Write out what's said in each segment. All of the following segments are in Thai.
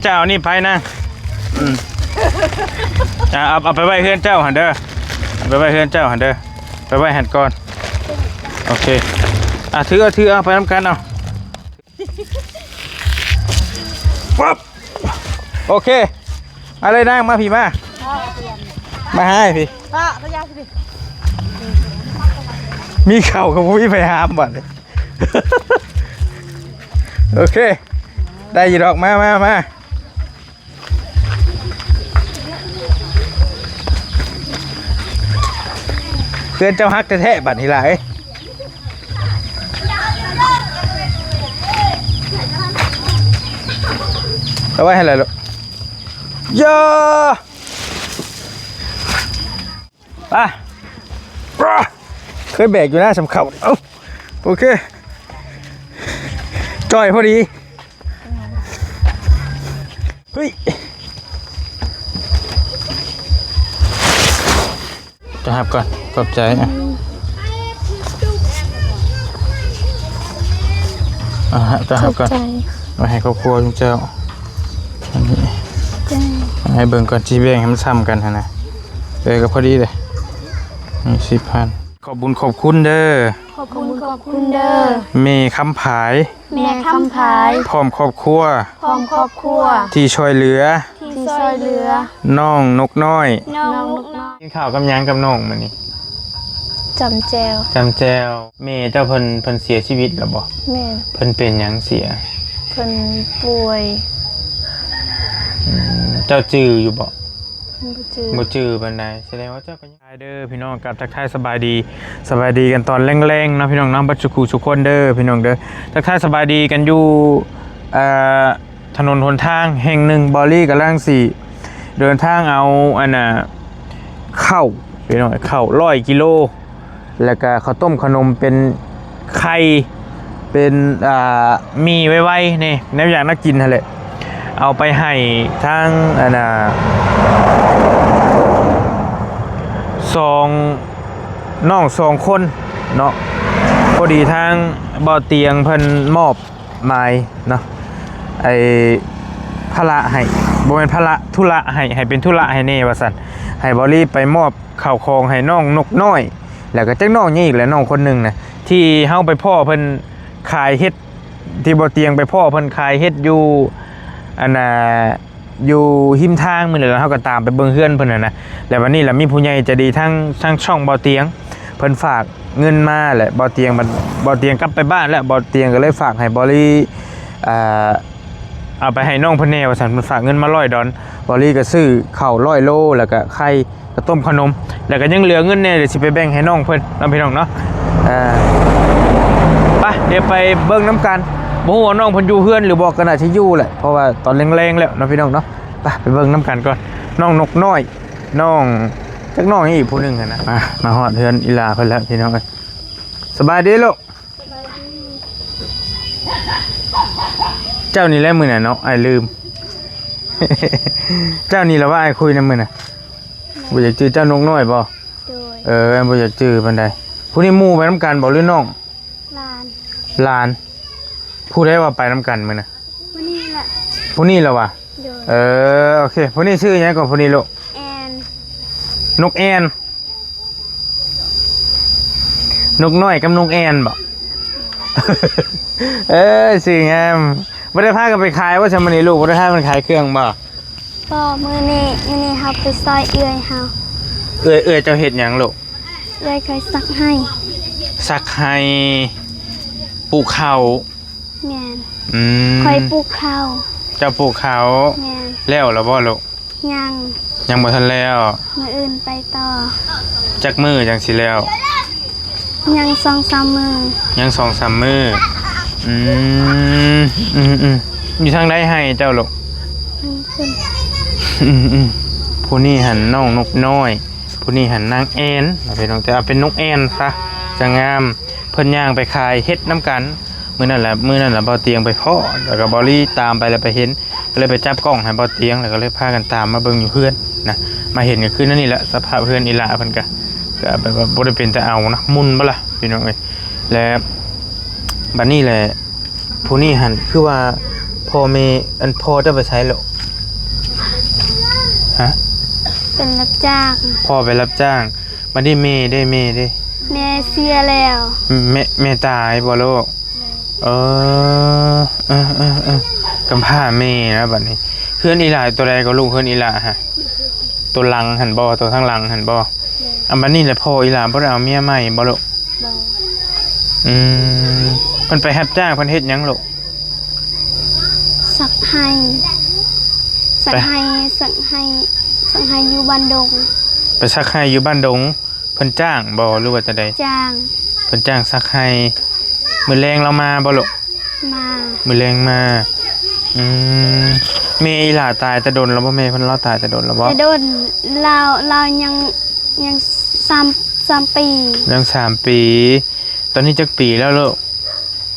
เจ้านี่ไปนะเอาไปไว้เฮือนเจ้าหันเด้อไปไว้เฮือนเจ้าหันเด้อไปไว้หันก่อนโอเคถือเอาไปน้ำกันเอาปั๊บโอเคอะไรนั่งมาพี่มาให้พี่มีเข่ากับพี่ไปหามบ่เลยโอเคได้ยีดอกมาเพื่อนเจ้าฮักแท้ๆบัดนี้หลายเอาไว้ให้อะไรลูกย่าเคยแบกอยู่นะสำคัญโอเคจ่อยพอดีเฮ้ยจะหับก่อนขอบใจนะจะหับก่อนมาให้ครอบครัวลุงเจ้าอันนี้ให้เบิ่งก่อนจีแบงให้มันซ้ำกันนะเลยก็พอดีเลย10,000ขอบบุญขอบคุณเด้อขอบคุณเด้อเมคำผายพร้อมครอบครัวที่ช่วยเหลือน้องนกน้อยกินข้าวกับยังกับน้องมันนี่จำแจวเมเจ้าเพิ่นเสียชีวิตแล้วบ่แม่เพิ่นเป็นหยังเสียเพิ่นป่วยเจ้าจื้ออยู่บ่บ่จื้อปานใดแสดงว่าเจ้าก็ยังเด้อพี่น้องกับทักทายสบายดีกันตอนแรงๆเนาะพี่น้องบัดทุกคนเด้อพี่น้องเด้อทักทายสบายดีกันอยู่ถนนหนทางแห่งหนึ่งบอลลี่กำลังสี่เดินทางเอาข้าวพี่น้องข้าว100 กิโลแล้วก็ข้าวต้มขนมเป็นไข่เป็นมีไว้นี่แนวอย่างน่ากินฮะเลยเอาไปให้ทางน้อง2 คนเนาะพอดีทางบ่อเตียงเพิ่นมอบหมายเนาะไอ้พระให้บ่แม่นพระธุระให้เป็นธุระให้แน่ว่าซั่นให้บอลี่ไปมอบข้าวของให้น้องนกน้อยแล้วก็จักน้องนี่อีกแหละน้องคนนึงน่ะที่เฮาไปพ่อเพิ่นขายเฮ็ดที่บ่อเตียงไปพ่อเพิ่นขายเฮ็ดอยู่อยู่หิมทางมื้อนั้นเฮาก็ตามไปเบิ่งเฮือนเพิ่นน่ะนะแล้ววันนี้ล่ะมีผู้ใหญ่ใจดีทั้งช่องบ่อเตียงเพิ่นฝากเงินมาแหละบ่อเตียงกลับไปบ้านแล้วบ่อเตียงก็เลยฝากให้บอลี่เอาไปให้น้องเพิ่นแน่ว่าซั่นเพิ่นฝากเงินมา$100บอลี่ก็ซื้อข้าว100 โลแล้วก็ไข่ก็ต้มขนมแล้วก็ยังเหลือเงินแน่เดี๋ยวสิไปแบ่งให้น้องเพิ่นน้องพี่น้องเนาะไปเดี๋ยวไปเบิ่งน้ำกันบ่ฮู้ว่าน้องเพิ่นอยู่เฮือนหรือบ่ก็น่าสิอยู่แหละเพราะว่าตอนแรงๆแล้วน้องพี่น้องเนาะไปเบิ่งน้ำกันก่อนน้องนกน้อยน้องจักน้องอีกผู้นึงนะมาฮอดเฮือนอีหลาเพิ่นแล้วพี่น้องสบายดีลูกเจ้านี่แหละมื้อน่ะเนาะไอ้ลืม เจ้านี่ล่ะว่าไอ้คุยนำมื้อน่ะบ่อยากจื้อเจ้านกน้อยบ่บ่อยากจื้อปานใดผู้นี้หมู่ไปนำกันบ่หรือน้องหลานผู้ใดว่าไปนำกันมื้อน่ะผู้นี้ล่ะวะโอเคผู้นี้ชื่อหยังก่อนผู้นี้ลูกแอนนกแอนนกน้อยกับนกแอนบ่สิงามบ่ได้พากันไปขายว่าซั่นมื้อนี้ลูกบ่ได้พากันขายเครื่องบ่มื้อนี้เฮาไปซอยเอื้อยเฮาเอื้อยเจ้าเฮ็ดหยังลูกเอื้อยเคยซักให้ปลูกข้าวแม่นค่อยปลูกข้าวเจ้าปลูกข้าวแม่นแล้วล่ะบ่ลูกยังบ่ทันแล้วมื้ออื่นไปต่อจักมื้อจังสิแล้วยัง 2-3 มื้อยัง 2-3 มื้ออยู่ทางใดให้เจ้าลูกผู้นี้หันน้องนกน้อยผู้นี้หันนางแอนไปน้องแต่เอาเป็นนกแอนซะจะงามเพิ่นย่างไปขายเฮ็ดน้ำกันมื้อนั้นแหละบ่เตียงไปพ่อแล้วก็บอลี่ตามไปแล้วไปเห็นก็เลยไปจับกล้องให้บ่เตียงแล้วก็เลยพากันตามมาเบิ่งอยู่เพื่อนนะมาเห็นก็คือนั่นนี่แหละสภาพเพื่อนอีหลาเพิ่นก็แบบว่าบ่ได้เป็นแต่เอานะมุนบ่ล่ะพี่น้องเอ้ยแล้วบัดนี้แหละผู้นี้หันคือว่าพ่อแม่พ่อจะไปใช้แล้ว ฮะ เป็นรับจ้าง พ่อไปรับจ้างมาได้เมย์ได้ แม่เสียแล้ว เมตายบ่โลกกำพร้าเมย์นะบัดนี้เพื่อนอีหลาตัวใดก็ลูกเพื่อนอีหลาฮะตัวหลังหันบ่ตัวทั้งหลังหันบ่อันบัดนี้แหละพ่ออีหลาบ่ได้เอาเมียใหม่บ่ลูก บ่ เพิ่นไปรับจ้างเพิ่นเฮ็ดหยังลูก สักให้สักให้สักให้สักให้อยู่บ้านดง ไปซักให้อยู่บ้านดงเพิ่นจ้างบ่หรือว่าจะใด จ้าง เพิ่นจ้างซักให้มื้อแลงเรามาบ่ลูก มา มื้อแลงมาเมย์อีหลาตายแต่โดนแล้วบ่เมย์เพิ่นเราตายแต่โดนแล้วบ่ แต่โดนเรายัง3 ปี เรื่อง3 ปี ตอนนี้จักปีแล้วลูก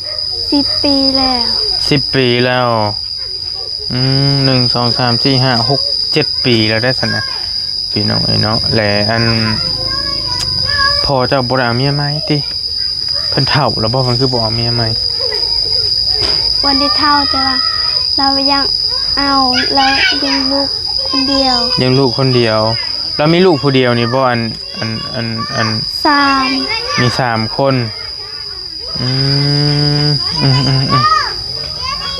10 ปีแล้ว 10 ปีแล้ว1 2 3 4 5 6 7 ปีแล้วได้ซั่นนะพี่น้องไอ้เนาะแหละอันพ่อเจ้าบ่ได้เอาเมียใหม่ติเพิ่นเฒ่าแล้วบ่เพิ่นคือบ่เอาเมียใหม่ วันที่เท่าแต่ว่าเรายังเอาเรายังลูกคนเดียว ยังลูกคนเดียวแล้วมีลูกผู้เดียวนี่บ่อัน 3 มี3 คน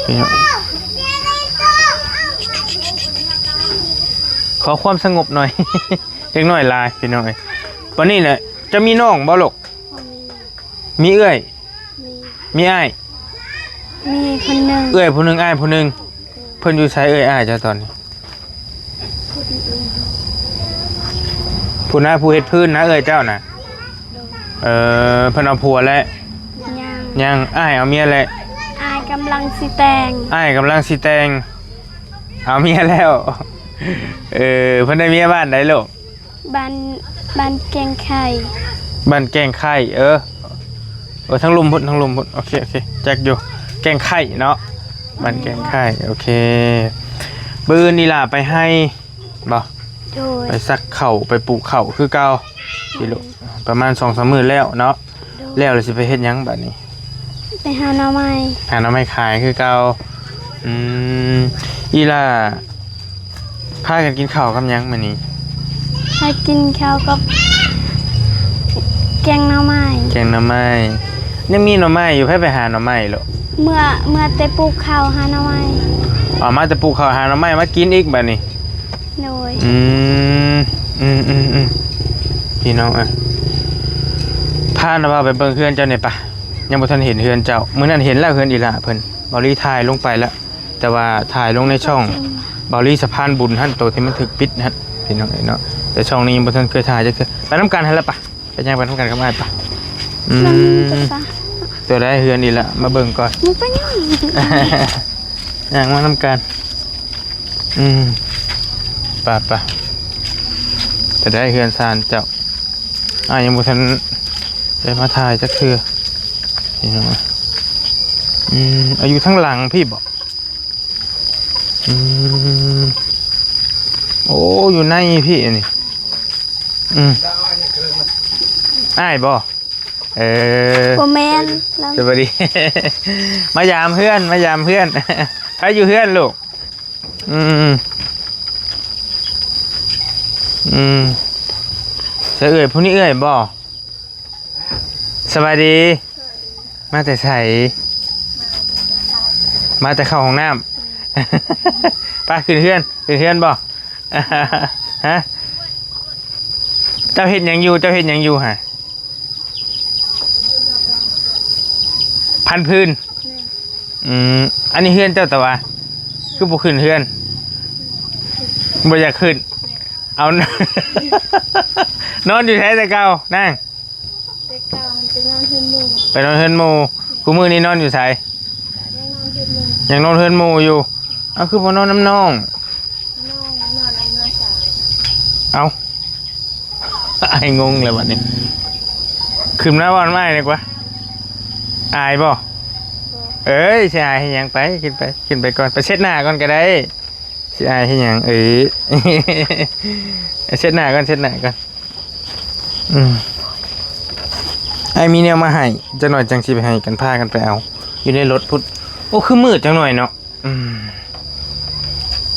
พี่น้องขอความสงบหน่อย เล็กน้อยลายพี่น้อยวันนี้แหละจะมีน้องบ่ลูกมีเอื้อยมีอ้าย มีคนหนึ่ง เอื้อยผู้หนึงอ้ายผู้หนึงเพิ่นอยู่ไสเอื้อยอ้ายเจ้าตอนนี้ผู้น่าผู้เฮ็ดพื้นนะเอื้อยเจ้าน่ะเพิ่นเอาผัวแล้ว ยังอ้ายเอาเมียแล้ว อายกำลังสิแต่ง อ้ายกำลังสิแต่งเอาเมียแล้วเพิ่นได้เมียบ้านใดลูก บ้านแกงไข่ บ้านแกงไข่ทั้งลุมพุ่นทั้งลุมพุ่นโอเคแจ็คอยู่แกงไข่เนาะบ้านแกงไข่โอเคปืนนี่ล่ะไปให้บ่ โดย ไปซักเข่าไปปลูกเข่าคือเก่าพี่ลูกประมาณ 2-3 มื้อแล้วเนาะแล้วเลยสิไปเฮ็ดหยังบัดนี้ ไปหาหน่อไม้ หาหน่อไม้ขายคือเก่าอีล่ะพากันกินข้าวกับหยังมื้อนี้ ไปกินข้าวกับแกงหน่อไม้ แกงหน่อไม้ยังมีหน่อไม้อยู่ไปหาหน่อไม้เหรอ เมื่อแต่ปลูกข้าวหาหน่อไม้ ออกมาจะปลูกข้าวหาหน่อไม้มากินอีกบัดนี้ โดย พี่น้องพานะว่าไปเบิ่งเฮือนเจ้าเนี่ยปะยังบ่ทันเห็นเฮือนเจ้ามื้อนั้นเห็นแล้วเฮือนอีหล่าเพิ่นบอลี่ถ่ายลงไปแล้วแต่ว่าถ่ายลงในช่องบอลี่สะพานบุญหั่นโตที่มันถึกปิดนะพี่น้องเนาะแต่ช่องนี้บ่ทันเคยถ่ายจักเทื่อไปนํกันให้แล้วปะไปย่างไปนํกันกับอ้ายปะ นั่งจะปะ ตัวได้เฮือนอีหล่ามาเบิ่งก่อน มึงไปยัง ย่างมานํกันปะจะได้เฮือนซานเจ้ายังบ่ทันได้มาถ่ายจักเทื่อนี่เนาะอายุทั้งหลังพี่บอกโอ้อยู่ในพี่นี่อ้ายบ่บ่แม่นแล้ว สวัสดี มายามเพื่อนใครอยู่เพื่อนลูกจะเอ่ยผู้นี้เอ่ยบ่สวัสดีมาแต่ใส่มาแต่เข้าห้องน้ำ ป้าขึ้นเพื่อนบ่ ฮะเจ้าเห็นยังอยู่ฮะพันพื้นอันนี้เพื่อนเจ้าตะวะคือบ่ขึ้นเพื่อนบ่อยากขึ้นเอา นอนอยู่แท้แต่เก่านั่ง แต่เก่ามันเป็นนอนเฮือนหมู่ ไปนอนเฮือนหมู่กูมื้อนี้นอนอยู่ไสยังนอนเฮือนหมู่อยู่เอาคือบ่นอนน้ำน้องเอาไอ้งงเลยบัดนี้ขึ้นหน้าบ้านไม้ดีกว่าอายบ่เอ้ยสิอายให้หยังไปขึ้นไปก่อนไปเช็ดหน้าก่อนก็ได้สิอายให้หยังเช็ดหน้าก่อนไอ้มีแนวมาให้จังหน่อยจังสิไปให้กันพากันไปเอาอยู่ในรถพุทธโอ้คือมืดจังหน่อยเนาะ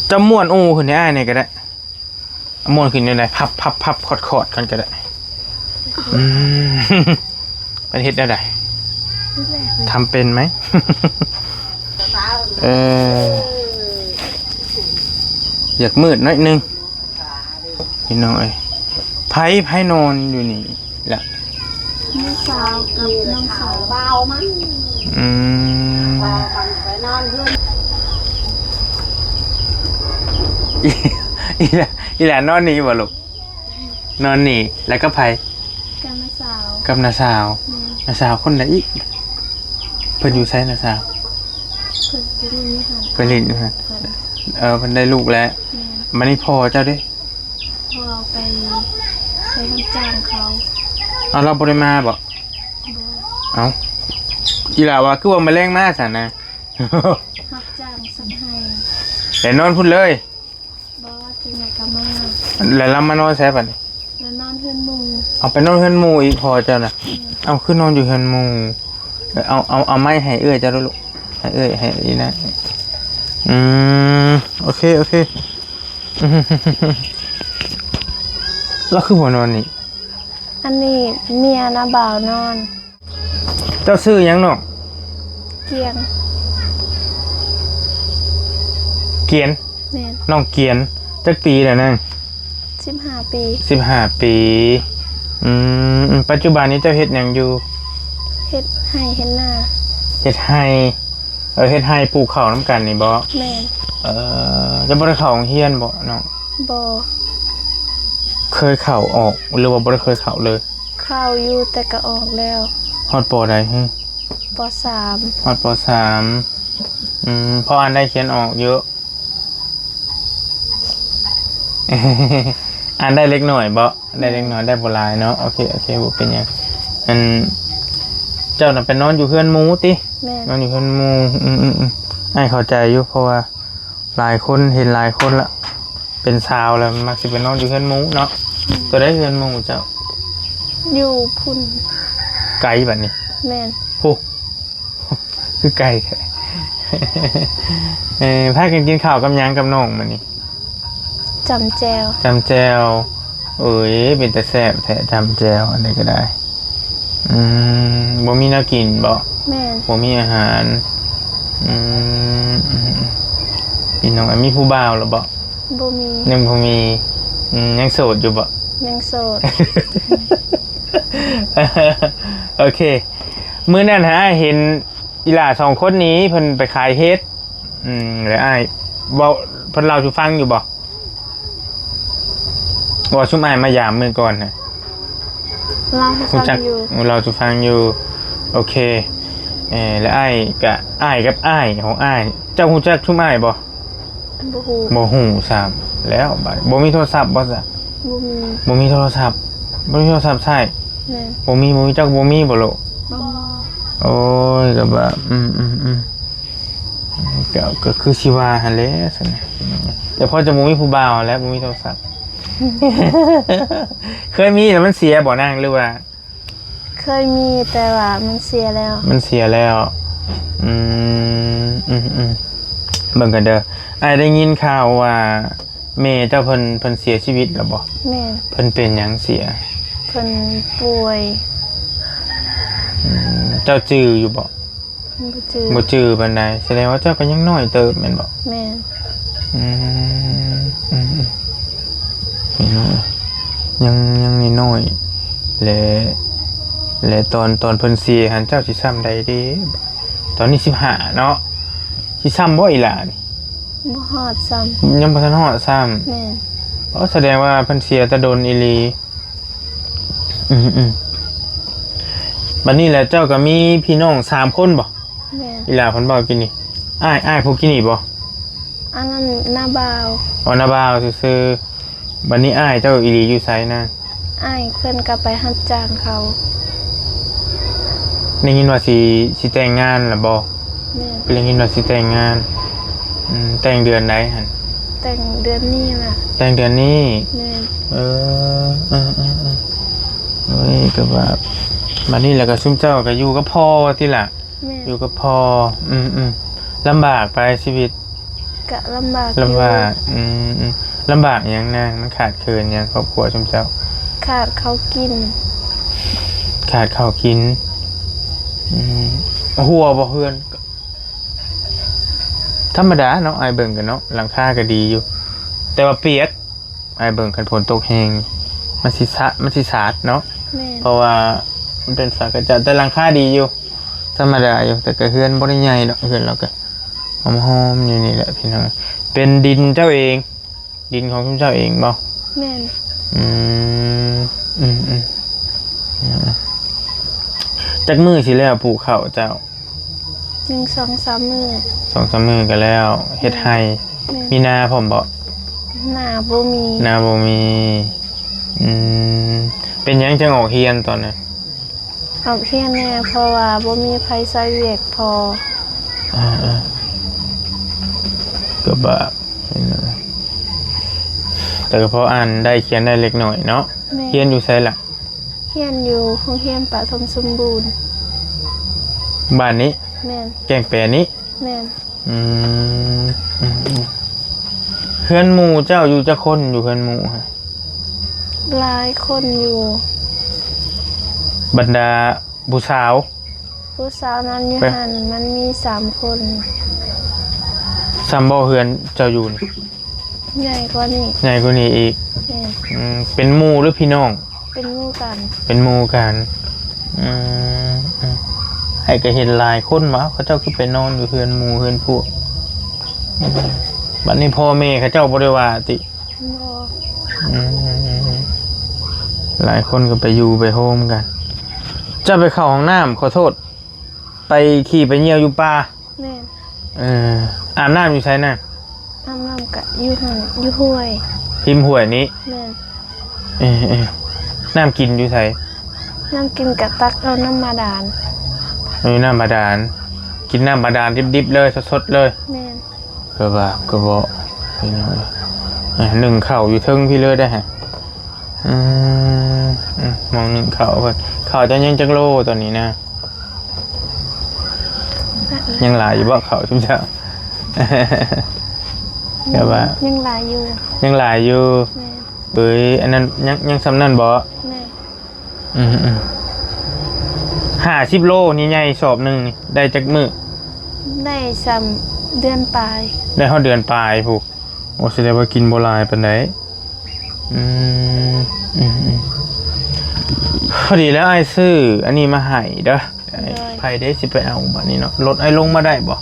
จะม่วนอู้คนนี้อ้ายนี่ก็ได้ ม้วนขึ้นยังไงพับขอดกันก็ได้เป็นเฮ็ดได้ไดทำเป็นไหม อยากมืดน้อยนึงพี่น้อยไพ่นอนอยู่นี่แหละ น้องสาวกับน้องสาวเบามั้ง ไปนอนเพื่อน อีหลานนอนนี่บ่ลูกนอนนี่แล้วก็ไพ่ กับน้องสาว กับน้าสาวน้าสาวคนไหนอีกเพิ่นอยู่ไสน้าสาว เพิ่นไปเรียนนี่ค่ะ เพิ่นเล่นอยู่หั่นเพิ่นได้ลูกแล้วมันนี่พ่อเจ้าเด้ พอไปทำจ้างเขา เอาเราบ่ได้มาบ่ บอก เอาอีหลาว่าคือว่ามาแรงมาซั่นนะ รับจ้างสักให้ แต่นอนพุ่นเลย บอกจึงไหนก็มา แล้วเรามานอนแซ่บัดนี้ แล้วนอนเพื่อนหมู เอาไปนอนเฮือนหมู่อีกพอเจ้าน่ะเอาคือนอนอยู่เฮือนหมู่เอาไม้ให้เอื้อยเจ้าด้วยลูกให้เอื้อยให้อีนะโอเคแล้วคือบ่นอนนี่ อันนี้เมียนะบ่าวนอน เจ้าซื้อหยังน้อง เกียง เกียน แม่น น้องเกียนจักปีแล้วนั่น 15 ปี 15 ปีปัจจุบันนี้เจ้าเฮ็ดหยังอยู่ เฮ็ดให้เฮ็ดหน้า เฮ็ดให้เฮ็ดให้ปลูกข้าวน้ำกันนี่บ่ แม่น จะบ่ได้เข้าโรงเรียนบ่น้อง บ่ เคยเข้าออกหรือว่าบ่ได้เคยเข้าเลย เข้าอยู่แต่ก็ออกแล้ว ฮอดปอใดฮึ ป .3 ฮอดปสามพออ่านได้เขียนออกเยอะ อ่านได้เล็กหน่อยบ่ได้เล็กหน่อยได้บ่หลายเนาะโอเคบ่เป็นหยังเจ้าน่ะไปนอนอยู่เฮือนหมู่ติ แม่น นอนอยู่เฮือนหมู่ให้เข้าใจอยู่เพราะว่าหลายคนเห็นหลายคนละเป็นสาวแล้วมักสิไปนอนอยู่เฮือนหมู่เนาะตัวได้เฮือนหมู่เจ้า อยู่พุ่น ไกลบัดนี้ แม่น โอ้ คือไกลแท้ พากันกินข้าวกับหยังกับน้องมื้อนี้ จำแจว จำแจวเอ้ยเป็นแต่แซ่บแท้จำแจวอันนี้ก็ได้บ่มีแนวกินบ่ แม่น บ่มีอาหารพี่น้องมีผู้บ่าวหรือบ่ บ่มี ยังบ่มียังโสดอยู่บ่ ยังโสด โอเคมื้อนั้นฮะเห็นอีหล่าสองคนนี้เพิ่นไปขายเฮ็ดแล้วอ้ายเว้าเพิ่นเล่าสู่ฟังอยู่บ่ว่าชุมอ้ายมายามมื้อก่อนน่ะ เล่าให้ฟังอยู่ เราสู่ฟังอยู่โอเคแล้วอ้ายกับอ้ายของอ้ายเจ้าฮู้จักชุมอ้ายบ่ บ่ฮู้ บ่ฮู้ซ้ำแล้วบัดบ่มีโทรศัพท์บ่ซะ บ่มี บ่มีโทรศัพท์ใช่ แม่น บ่มีจักบ่มีบ่โล บ่ โอ้ยก็แบบก็คือสิว่าหั่นแหละซั่นน่ะแต่พอจะบ่มีผู้บ่าวแล้วบ่มีโทรศัพท์ เคยมีแต่มันเสียบ่นางหรือว่า เคยมีแต่ว่ามันเสียแล้ว มันเสียแล้วเบิ่งกันเด้ออ้ายได้ยินข่าวว่าแม่เจ้าเพิ่นเสียชีวิตแล้วบ่ แม่น เพิ่นเป็นหยังเสีย เพิ่นป่วย เจ้าจื้ออยู่บ่ บ่จือ บ่จื้อปานใดแสดงว่าเจ้าก็ยังน้อยเติบแม่นบ่ แม่น นี่น้อยยังน้อยๆและตอนเพิ่นเสียหันเจ้าสิซ้ำใดเด้ตอนนี้15เนาะสิซ้ำบ่อีหล่ะนี่ บ่ฮอดซ้ำ ยังบ่ทันฮอดซ้ำ แม่น เพราะแสดงว่าเพิ่นเสียแต่โดนอีหลีบัดนี้แหละเจ้าก็มีพี่น้อง3คนบ่ แม่น อีหล่าเพิ่นบอกกินนี่อ้ายผู้กินนี่บ่ อันนั้นหน้าบ่าว อ๋อนาบ่าวซื่อๆบัดนี้อ้ายเจ้าอีหลีอยู่ไสนะ อ้ายเพิ่นก็ไปรับจ้างเขา ได้ยินว่าสิแต่งงานล่ะบ่ แม่น ได้ยินว่าสิแต่งงานแต่งเดือนใดหั่น แต่งเดือนนี้ล่ะ แต่งเดือนนี้ แม่น เฮ้ยก็แบบบัดนี้แล้วก็ซุมเจ้าก็อยู่กับพ่อติล่ะ แม่น อยู่กับพ่อลำบากไปชีวิต ก็ลำบาก ลำบาก ลำบากยังนางมันขาดเคินยังครอบครัวชุมเจ้า ขาดเขากิน ขาดข้าวกินหัวบ่เพื่อนธรรมดาเนาะไอเบิ่งกันเนาะหลังคาก็ดีอยู่ แต่ว่าเปียกไอเบิ่งคันฝนตกแห้งมันสิสาดเนาะ แม่น เพราะว่ามันเป็นสากระจัดแต่หลังคาดีอยู่ธรรมดาอยู่แต่ก็เฮือนบ่ได้ใหญ่ดอกเฮือนเราก็หอมๆอยู่นี่แหละพี่น้องเป็นดินเจ้าเอง ดินของคุณเจ้าเองบ่ แม่น อืมจักมือสิแล้วปลูกข้าวเจ้า 1-2-3 มื้อ 2-3 มื้อก็แล้วเฮ็ดให้ แม่น มีนาพร้อมบ่ หน้าบ่มี นาบ่มีเป็นหยังจังออกเฮียนตอนนั้น เอาเพียงแน่เพราะว่าบ่มีไผซอยเวียกพอ ก็แบบแต่ก็เพราะอ่านได้เขียนได้เล็กหน่อยเนาะ แม่น เขียนอยู่ไสล่ะ เฮียนอยู่โรงเรียนปฐมสมบูรณ์ บ้านนี้ แม่น แกงแปรนี้ แม่น เพื่อนหมู่เจ้าอยู่จะคนอยู่เพื่อนหมู่ฮะ หลายคนอยู่ บรรดาผู้สาว ผู้สาวนั้นอยู่หันมันมี3 คน ซัมโบเพื่อนเจ้าอยู่นี่ ใหญ่กว่านี้ ใหญ่กว่านี้อีก แม่น เป็นหมู่หรือพี่น้อง เป็นหมู่กัน เป็นหมู่กันให้ก็เห็นหลายคนมาเขาเจ้าคือไปนอนอยู่เพื่อนหมู่เพื่อนพวกบัดนี้พ่อแม่เขาเจ้าบ่ได้ว่าติ บ่ หลายคนก็ไปอยู่ไปโฮมกัน จะไปเข้าห้องน้ำขอโทษ ไปขี่ไปเยี่ยวอยู่ป่า แม่น อาบน้ำอยู่ใช่น่ะ น้ำกะอยู่หันอยู่ห้วย พิมพ์หวยนี้ แม่น น้ำกินอยู่ใช่ น้ำกินกะตักเอาน้ำมาดาน มีน้ำบาดาลกินน้ำบาดาลดิบๆเลยสดๆเลย แม่น ก็แบบก็บอกพี่น้อยหนึ่งเข่าอยู่เทิงพี่เลยได้ฮะมองหนึ่งเข่าเพิ่นเข่าจะยังจังโลตอนนี้นะ ยังหลายอยู่บ่เข่าชุ่มเช้า ก็ว่า ยังหลายอยู่ ยังหลายอยู่ แม่น อันนั้นยังสำนั่นบ่ แม่น 50 โลนี่ใหญ่สอบหนึ่งนี่ได้จักมือ ได้3 เดือนปลาย ได้เท่าเดือนปลายผูกโอ้แสดงว่ากินโบราณปานใดพอดีแล้วไอ้ซื้ออันนี้มาให้เด้อไผได้สิไปเอาบัดนี้เนาะรถไอ้ลงมาได้บ่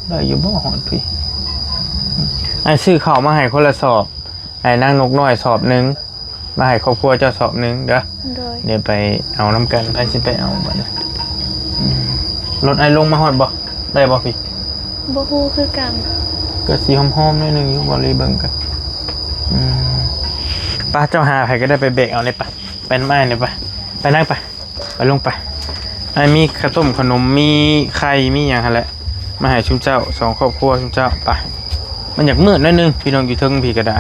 ได้อยู่บ่ฮอดพี่ไอ้ซื้อข้าวมาให้คนละสอบไอ้นางนกน้อยสอบหนึงมาให้ครอบครัวเจ้าสอบหนึงเด้อ โดย เดี๋ยวไปเอาน้ำกันไผสิไปเอาบัดนี้รถไอ้ลงมาฮอดบ่ได้บ่พี่ บ่ฮู้คือกัน ก็สีหอมๆหน่อยหนึงอยู่บ่เลยเบิ่งกันป้าเจ้าหาไผก็ได้ไปเบรกเอาเลยป่ะไปน้ำไม้เลยป่ะไปนั่งไปลงไปไอ้มีข้าวต้มขนมมีไข่มีหยังหั่นแหละมาให้ชุมเจ้า2ครอบครัวชุมเจ้าไปมันอยากมืดหน่อยหนึงพี่น้องอยู่เทิงพี่ก็ได้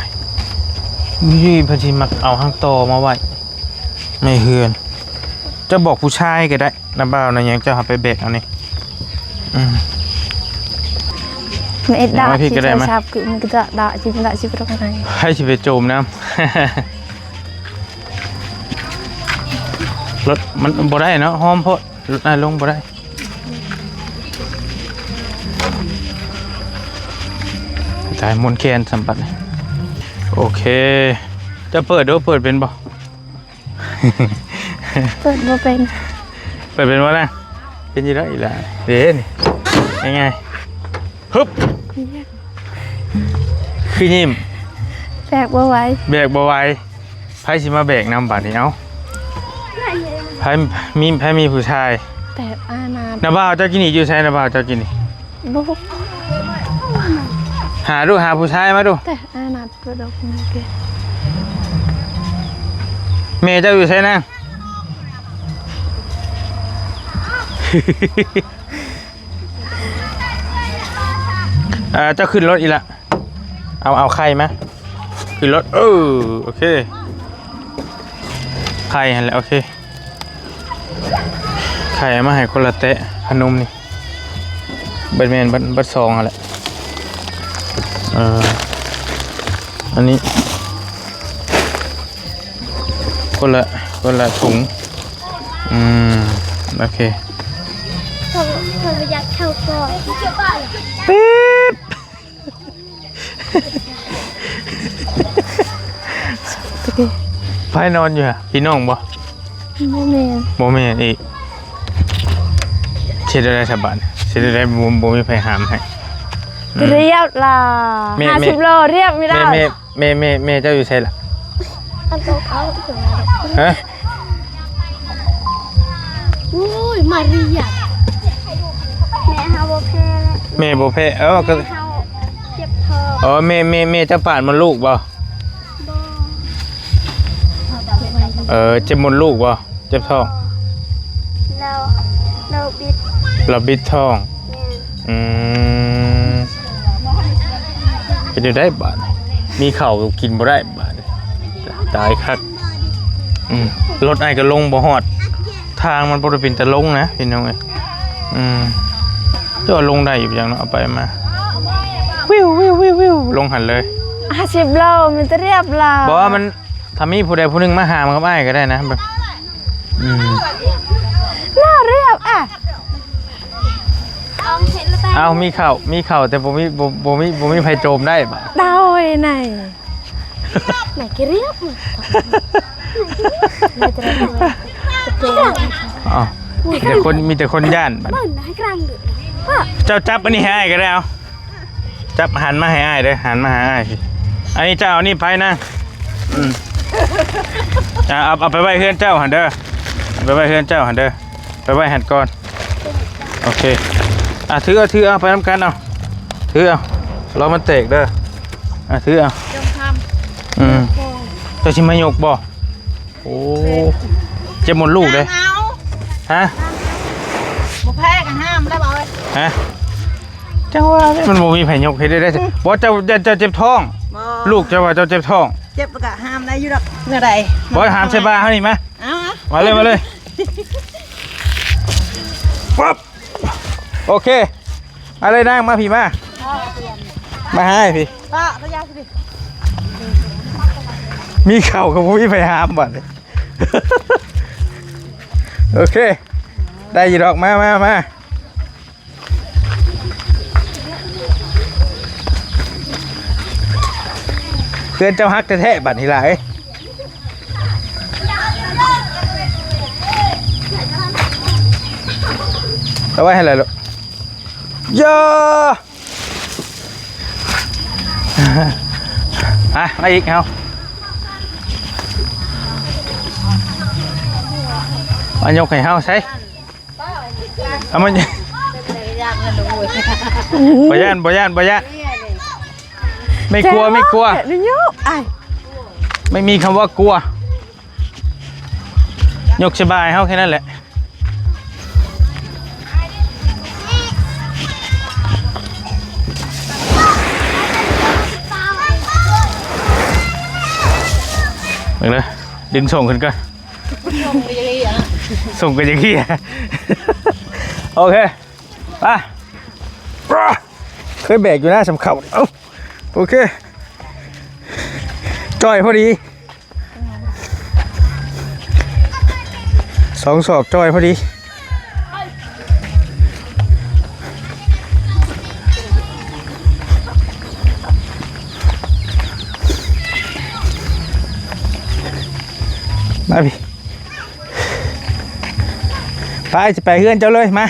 นี่เพิ่นสิมักเอาหางโตมาไว้ไม่เฮือนจะบอกผู้ชายก็ได้นะบ่าวนะหยังเจ้าหาไปเบรกเอานี่ ไม่ได้ พี่ก็ได้ไหม ทราบคือมันก็ได้ที่มันได้ชีวิตของไง ให้สิไปโจมน้ำ รถมันบ่ได้เนาะหอมโพดรถน่าลงบ่ได้จ่ายมนต์แคนสัมปัตโอเคจะเปิดดูเปิดเป็นบ่ เปิดบ่เป็น เปิดเป็นวะนะเป็นอยี่แล้วอีกแล้วเดี๋ยวนี่ยังไงฮึบคือยิ้ม แบกบ่ไหว แบกบ่ไหวไผสิมาแบกนำบัดนี้เอาไผมีผู้ชาย แต่อาณา น้าบ่าวเจ้ากินนี่อยู่ใช่น้าบ่าวเจ้ากินนี่ บ่ หาผู้ชายมาดู แต่อาณาบ่ดอกนี่แก เมย์เจ้าอยู่ใช่นั่ง เจ้าขึ้นรถอีกละเอาไข่ไหมขึ้นรถโอเคไข่หันแล้วโอเคไข่มาให้คนละเตะขนมนี่บัดซองอะไร อันนี้คนละถุงโอเคเขาอยากเข้าก่อน ปิ๊บไพ่นอนอยู่ฮะพี่น้องบ่ โมเมน บ่แม่นอีกเช็ดได้ฉบับเช็ดได้บ่มีไผหามให้ เรียบล่ะ50 โลเรียบไม่ได้แม่เจ้าอยู่ไสล่ะ อันโตเขาถึง ฮะ โอ้ยมาเรียบแม่เฮาบ่แพ้ แม่บ่แพ้ก็ เฮาเจ็บท้อง แม่จะปาดมดลูกบ่ บ่ เจ็บมดลูกบ่เจ็บท้อง เราบิด ท้องเป็นได้บาดมีข้าวกินบ่ได้บาดตายคักรถไอ้ก็ลงบ่ฮอดทางมันบ่ได้เป็นตะลงนะพี่น้องเอ้ยจะลงได้อยู่อย่างเนาะเอาไปมาวิวลงหันเลย50 โลมันจะเรียบล่ะบ่มันถ้ามีผู้ใดผู้หนึงมาหามันกับอ้ายก็ได้นะแบบน่าเรียบเอามีเข่าแต่บ่มีไผโจมได้บ่ดาวไอ้ไหนกี่เรียบมีแต่คนย่านบัดเจ้าจับอันนี้ให้อ้ายก็ได้เอาจับหันมาให้อ้ายเด้อหันมาหาอ้ายอันนี้เจ้านี่ไผนะเอาไปไว้เฮือนเจ้าหั่นเด้อไปไว้เฮือนเจ้าหั่นเด้อไปไว้หั่นก่อนโอเคถือเอาไปทำกันเอาถือเอาเรามันเตกเด้อถือเอาจะชิมายกบ่โอ้เจ็บหมดลูกเลยฮะบ่แพ้กันห้ามได้บ่เอ้ยฮะจังว่ามันบ่มีไผยกให้ได้บ่เจ้าเจ็บท้องลูกเจ้าว่าเจ้าเจ็บท้องเจ็บก็ห้ามได้อยู่ดอกเมื่อใดบ่ห้ามใส่บาเฮานี่มามาเลยปั๊บโอเคอะไรนั่งมาพี่มาให้พี่ป้าระยะสิ มีเข่ากับผู้ที่ไปหามบัดโอเคได้ยีดอกมาเพื่อนเจ้าฮักแท้ๆบัดนี่ล่ะเอาไว้ให้อะไรลูกย่ามาอีกเอาอันยกให้เฮาใช่เอามันบ่ย่านไม่กลัวไม่มีคำว่ากลัวยกสบายเฮาแค่นั้นแหละเลยดึงส่งขึ้นก่อนส่งกันอย่างนี้โอเคไปเคยแบกอยู่หน้าสำเข่าโอเคจ่อยพอดี2 ศอกจ่อยพอดีมาพี่ไปจะไปเฮือนเจ้าเลยมา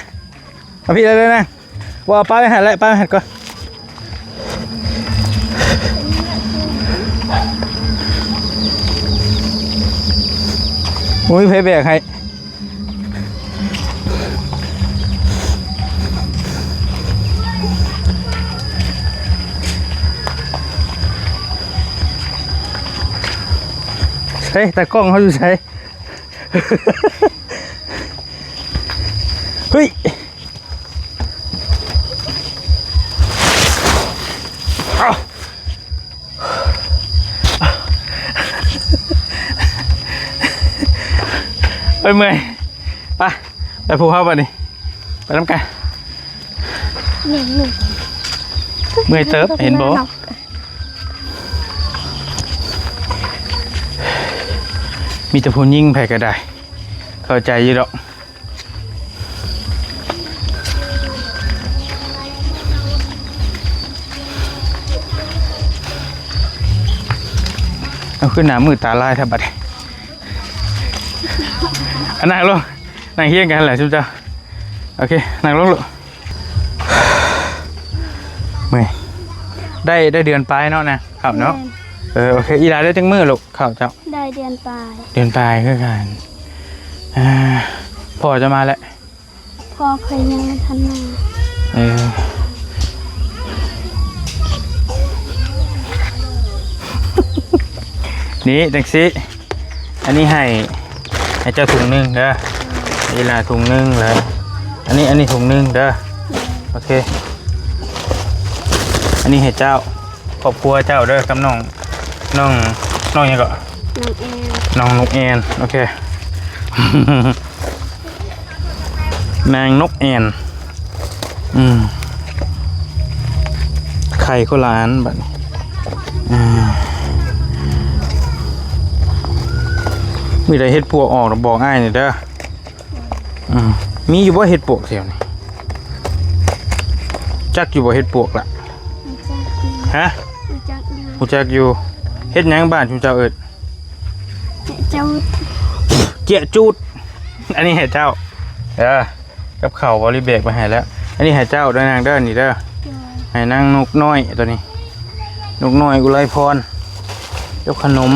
พี่เลยนะว่าป้าไปหันแล้วป้าไปหันก่อนโอ้ยเพย์แบกให้ใช่แต่กล้องเขาอยู่ใช่เฮ้ยไปเมื่อยไปภูเขาป่ะนี่ไปน้ำกันเมื่อยเติบเห็นบ่ มีแต่ผู้ยิ่งไผก็ได้เข้าใจอยู่ดอกเอาขึ้นหน้ามือตาลายแทบบัดอันนั่งลงนั่งเฮี้ยงกันแหละชุบเจ้าโอเคนั่งลงลูกเมื่อยได้เดือนปลายเนาะนะครับเนาะโอเคอีหลาได้จังมือลูกข้าวเจ้าได้เดือนปลายคือกันพ่อจะมาแล้วพ่อเคยยังไม่ทันมานี่จังสิอันนี้ให้เจ้าถุงนึงเด้ออีหลาถุงนึงเลยอันนี้ถุงนึงเด้อโอเคอันนี้ให้เจ้าครอบครัวเจ้าเด้อกับน้องยังก็น้องนกแอนโอเคนางนกแอนไข่ข้าวหลานบัดนี้มีแต่เห็ดปวกออกบอกง่ายนี่เด้อมีอยู่บ่เห็ดปวกแถวนี้จักอยู่บ่เห็ดปวกล่ะฮะผู้จักอยู่เฮ็ดหยังบ้านชุมเจ้าเอิดเจี๊ยจูดอันนี้ให้เจ้ากับเข่าบริเบกไปให้แล้วอันนี้ให้เจ้าด้วยนางเด้อนี่เด้อให้นางนกน้อยตัวนี้นกน้อยอุไรพรยกขนม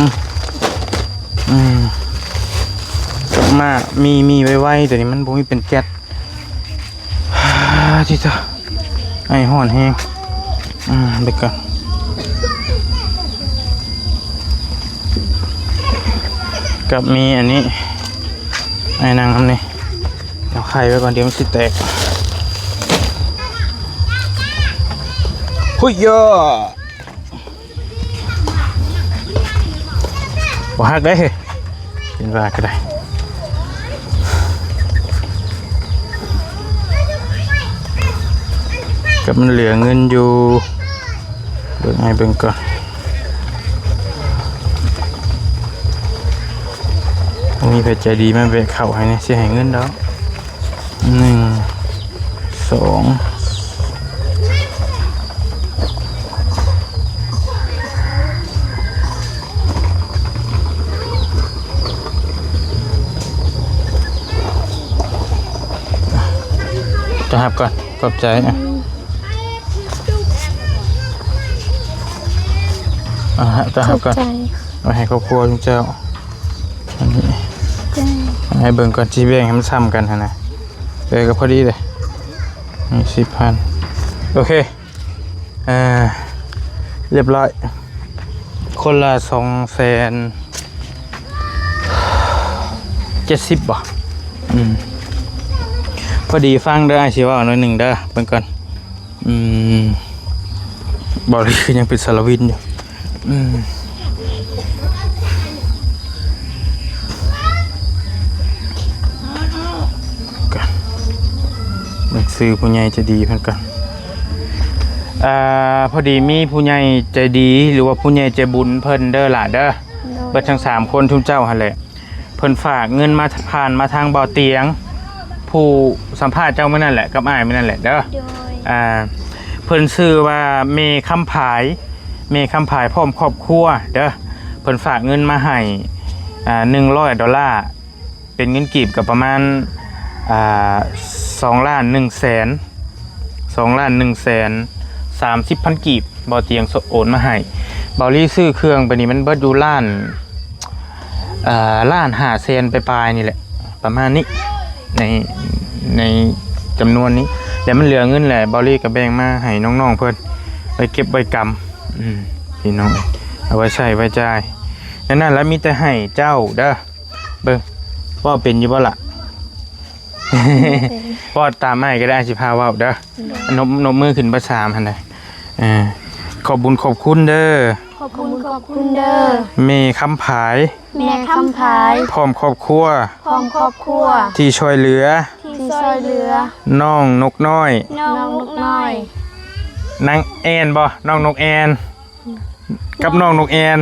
มามีไว้แต่นี้มันบ่มีเป็นแก๊สที่จะไอ้ห่อนแห้งไปก่อนกับมีอันนี้ไอ้นางทำนี่เอาไข่ไว้ก่อนเดี๋ยวมันสิแตกหุ้ยย่อบ่ฮักได้เป็นว่าก็ได้กับมันเหลือเงินอยู่เบิ่งก่อนมีเพจใจดีมาเบะเข่าให้เนี่ยเสียหายเงินแล้ว1 2จะหับก่อนขอบใจจะหับก่อนเอาให้ครอบครัวลุงเจ้าอันนี้ให้เบิ่งก่อนที่แบ่งให้มันซ้ำกันนะเบิ่งก็พอดีเลย10,000โอเคเรียบร้อยคนละ270,000บ่พอดีฟังเด้อไอ้สิว่าหน่อยหนึ่งเด้อเบิ่งก่อนบอกเลยคือยังเป็นสารวินอยู่ซื้อผู้ใหญ่ใจดีเพิ่นกันพอดีมีผู้ใหญ่ใจดีหรือว่าผู้ใหญ่ใจบุญเพิ่นเด้อล่ะเด้อเบิดทั้ง3คนทุกเจ้าหั่นแหละเพิ่นฝากเงินมาผ่านมาทางเบาเตียงผู้สัมภาษณ์เจ้ามื้อนั่นแหละกับอ้ายมื้อนั่นแหละเด้อเพิ่นชื่อว่าเมคำผายพร้อมครอบครัวเด้อเพิ่นฝากเงินมาให้$100เป็นเงินกีบกับประมาณ2,130,000 กีบบ่เตียงโอนมาให้บ่ลี่ซื้อเครื่องไปนี่มันเบิดอยู่ล้าน500,000ไปปลายนี่แหละประมาณนี้ในจำนวนนี้แต่มันเหลือเงินแหละบ่ลี่ก็แบ่งมาให้น้องๆเพิ่นไปเก็บไว้กำพี่น้องเอาไว้ใช้ไว้จ่ายนั่นแล้วมีแต่ให้เจ้าเด้อเบิ่งว่าเป็นอยู่บ่ล่ะปอดตามไม่ก็ได้สิพาว่าวเด้อนบมือขึ้นประชามหันเลยขอบบุญขอบคุณเด้อขอบคุณเด้อเมคำผายพร้อมครอบครัวที่ช่วยเหลือน้องนกน้อยนางแอนบ่น้องนกแอนกับน้องนกแอน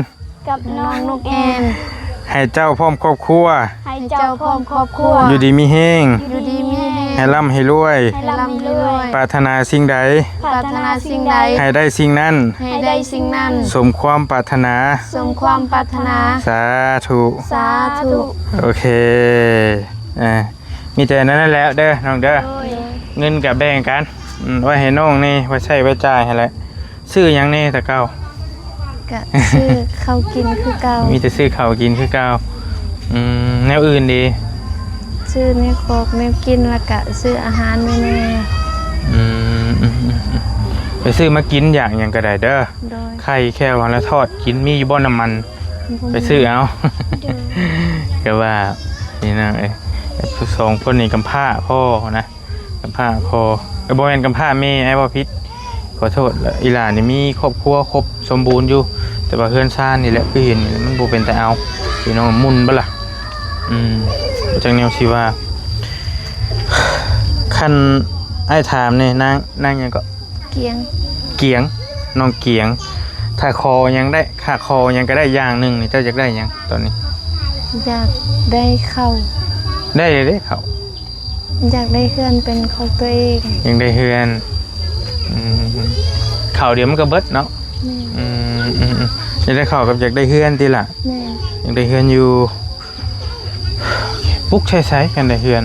ให้เจ้าพร้อมครอบครัว ให้เจ้าพร้อมครอบครัว อยู่ดีมีแห้ง อยู่ดีมีแรง ให้ร่ำให้รวย ให้ร่ำให้รวย ปรารถนาสิ่งใด ปรารถนาสิ่งใด ให้ได้สิ่งนั้น ให้ได้สิ่งนั้น สมความปรารถนา สมความปรารถนา สาธุ สาธุ โอเคมีแต่นั้นแหละเด้อน้องเด้อ โดย เงินกับแบ่งกันไว้ให้น้องนี่ไว้ใช้ไว้จ่ายให้แหละซื้อหยังนี่แต่เก่า ก็ชื่อเขากินคือเก่า มีแต่ซื้อข้าวกินคือเก่าแนวอื่นดี ชื่อในคอกในกินแล้วก็ซื้ออาหารแม่ ไปซื้อมากินอย่างหยังก็ได้เด้อ โดย ไข่แค่วันละทอดกินมีอยู่บ่น้ำมันไปซื้อเอา ก็ว่านี่นะสองคนนี่กำพร้าพ่อนะกำพร้าพ่อบ่แม่นกำพร้าแม่ไอ้บ่ผิดขอโทษอีหลานนี่มีครอบครัวครบสมบูรณ์อยู่แต่ว่าเฮือนซ่านนี่แหละคือเห็นนี่มันบ่เป็นแต่เอาพี่น้องมุ่นบ่ล่ะจังแนวสิว่าคันไอ้ถามนี่นางหยังก็ เกียง เกียงน้องเกียงถ้าคอยังได้ขาคอยังก็ได้อย่างหนึงนี่เจ้าอยากได้หยังตอนนี้ อยากได้เข้า ได้เลยเด้เขา อยากได้เพื่อนเป็นของตัวเอง ยังได้เฮือนข่าวเดี๋ยวมันก็เบิดเนาะ แม่ อยากได้ข่าวกับอยากได้เฮือนทีละ แม่ อยากได้เฮือนอยู่ปุ๊กใช้กันได้เฮือน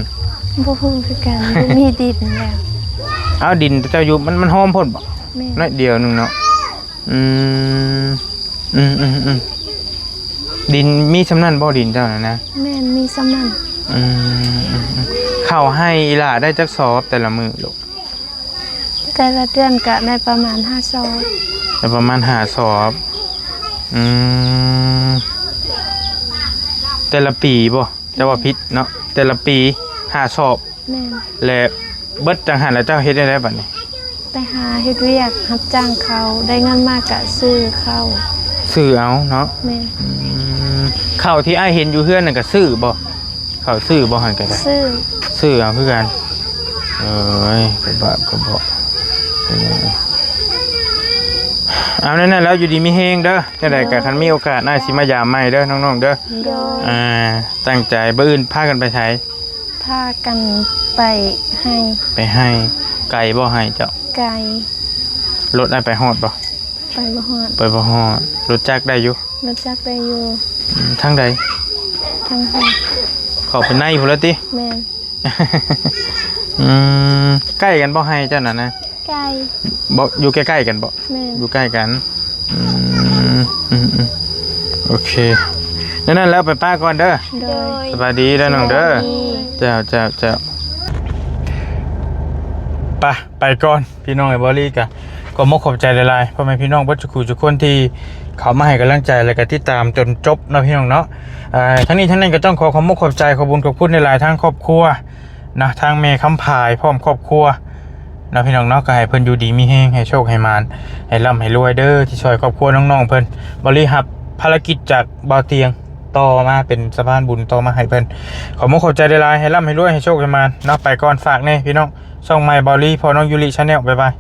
บ่ฮู้คือกันบ่มีดินแล้ว เอาดินเจ้าอยู่มันหอมพ่นบ่ แม่ น้อยเดียวหนึงเนาะดินมีสำนันบ่ดินเจ้าน่ะนะ แม่นมีสำนัน ข้าวให้อีหล่าได้จักสอบแต่ละมื้อลูก แต่ละเดือนก็ได้ประมาณ5ซอง แต่ประมาณ5สอบแต่ละปีบ่จะว่าผิดเนาะแต่ละปี5สอบ แม่น และเบิดจังหันแล้วเจ้าเฮ็ดได้บัดนี้ ไปหาเฮ็ดเวียกรับจ้างเขาได้เงินมากก็ซื้อเข้า ซื้อเอาเนาะ แม่น ข้าวที่อ้ายเห็นอยู่เฮือนนั่นก็ซื้อบ่ข้าวซื้อบ่หั่นก็ได้ ซื้อ เอาคือกันเอ้ยก็บาปก็บ่เอานั่นๆแล้วอยู่ดีมีแฮงเด้อจังได๋ก็คันมีโอกาสน่าสิมายามใหม่เด้อน้องๆเด้อ โดย ตั้งใจบ่อื่นพากันไปไส พากันไปให้ ไปให้ไก่บ่ให้เจ้า ไก่ รถได้ไปฮอดบ่ ไปบ่ฮอด ไปบ่ฮอดรถจักรได้อยู่ รถจักรได้อยู่ ทางใด ทั้งหอด เข้าไปในพุ่นแล้วติ แม่น ใกล้กันบ่ให้เจ้านั่นนะ ไก่ บ่อยู่ใกล้ๆกันบ่ แม่น อยู่ใกล้กันโอเคนั่นแล้วไปป้าก่อนเด้อ โดย สบายดีเด้อน้องเด้อเจ้าไปก่อนพี่น้องไอ้บอลี่ก็มกขอบใจหลายๆพ่อแม่พี่น้องเบ่ทุกคนที่เขามาให้กำลังใจและก็ติดตามจนจบนะพี่น้องเนาะทั้งนี้ทั้งนั้นก็ต้องขอมกขอบใจขอบคุณขอบคุณในหลายทางครอบครัวนะทางแม่คำพายพร้อมครอบครัวนะพี่น้องเนาะก็ให้เพิ่นอยู่ดีมีแฮงให้โชคให้มานให้ร่ำให้รวยเด้อที่ช่วยครอบครัวน้องๆเพิ่นบริหารภารกิจจากบ่าวเตียงต่อมาเป็นสะพานบุญต่อมาให้เพิ่นขอมกขอบใจหลายๆให้ร่ำให้รวยให้โชคให้มานเนาะไปก่อนฝากแน่พี่น้องช่องใหม่บอลลี่พอน้องยูริชาแนลบ๊ายบาย